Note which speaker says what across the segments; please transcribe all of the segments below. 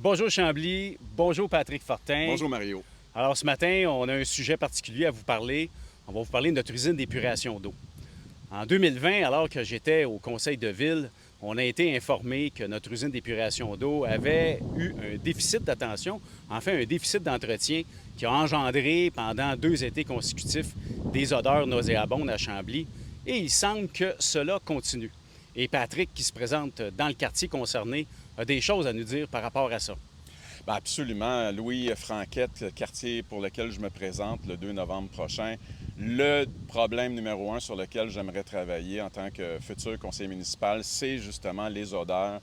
Speaker 1: Bonjour Chambly, bonjour Patrick Fortin.
Speaker 2: Bonjour Mario.
Speaker 1: Alors ce matin, on a un sujet particulier à vous parler. On va vous parler de notre usine d'épuration d'eau. En 2020, alors que j'étais au conseil de ville, on a été informé que notre usine d'épuration d'eau avait eu un déficit d'attention, enfin un déficit d'entretien qui a engendré pendant 2 étés consécutifs des odeurs nauséabondes à Chambly. Et il semble que cela continue. Et Patrick, qui se présente dans le quartier concerné, a des choses à nous dire par rapport à ça.
Speaker 2: Bien, absolument. Louis Franquette, quartier pour lequel je me présente le 2 novembre prochain. Le problème numéro un sur lequel j'aimerais travailler en tant que futur conseiller municipal, c'est justement les odeurs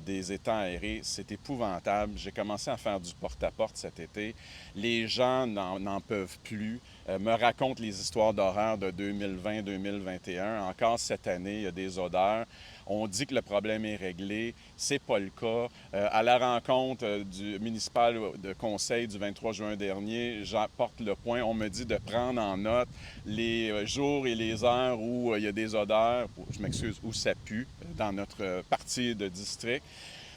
Speaker 2: des étangs aérés. C'est épouvantable. J'ai commencé à faire du porte-à-porte cet été. Les gens n'en peuvent plus, me racontent les histoires d'horreur de 2020-2021. Encore cette année, il y a des odeurs. On dit que le problème est réglé. C'est pas le cas. À la rencontre du municipal de conseil du 23 juin dernier, j'apporte le point. On me dit de prendre en note les jours et les heures où il y a des odeurs, je m'excuse, où ça pue dans notre partie de district.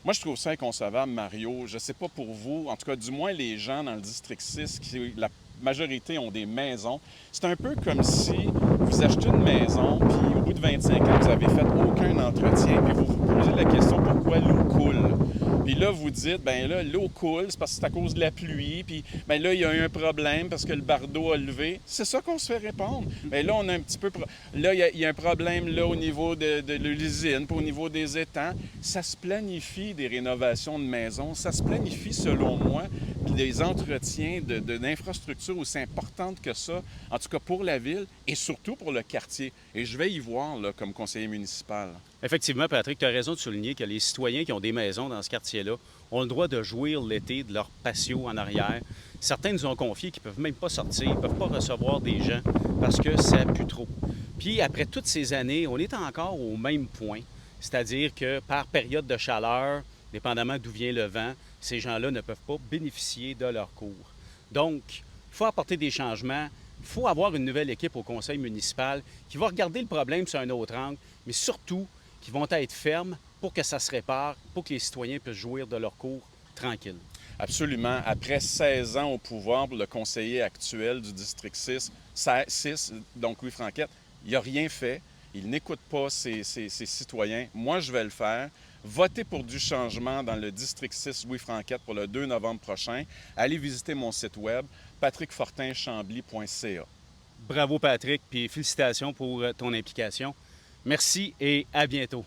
Speaker 2: Moi, je trouve ça inconcevable, Mario. Je ne sais pas pour vous, en tout cas, du moins les gens dans le district 6, la majorité ont des maisons. C'est un peu comme si vous achetez une maison, puis au bout de 25 ans, vous n'avez fait aucun entretien, puis vous vous posez la question pourquoi l'eau coule. Puis là, vous dites, bien là, l'eau coule, c'est parce que c'est à cause de la pluie, puis bien là, il y a eu un problème parce que le bardeau a levé. C'est ça qu'on se fait répondre. Bien là, on a un petit peu... Là, il y a un problème là au niveau de l'usine, puis au niveau des étangs. Ça se planifie des rénovations de maisons, ça se planifie, selon moi, puis des entretiens d'infrastructures aussi importantes que ça, en tout cas pour la ville et surtout pour le quartier. Et je vais y voir là, comme conseiller municipal.
Speaker 1: Effectivement, Patrick, tu as raison de souligner que les citoyens qui ont des maisons dans ce quartier-là ont le droit de jouir l'été de leur patio en arrière. Certains nous ont confié qu'ils ne peuvent même pas sortir, ils ne peuvent pas recevoir des gens parce que ça pue trop. Puis après toutes ces années, on est encore au même point, c'est-à-dire que par période de chaleur, dépendamment d'où vient le vent, ces gens-là ne peuvent pas bénéficier de leurs cours. Donc, il faut apporter des changements. Il faut avoir une nouvelle équipe au conseil municipal qui va regarder le problème sur un autre angle, mais surtout qui vont être fermes pour que ça se répare, pour que les citoyens puissent jouir de leur cours tranquille.
Speaker 2: Absolument. Après 16 ans au pouvoir pour le conseiller actuel du district 6, donc Louis Franquette, il n'a rien fait. Il n'écoute pas ses citoyens. Moi, je vais le faire. Votez pour du changement dans le district 6 Louis Franquette pour le 2 novembre prochain. Allez visiter mon site web, patrickfortinchambly.ca.
Speaker 1: Bravo Patrick, puis félicitations pour ton implication. Merci et à bientôt.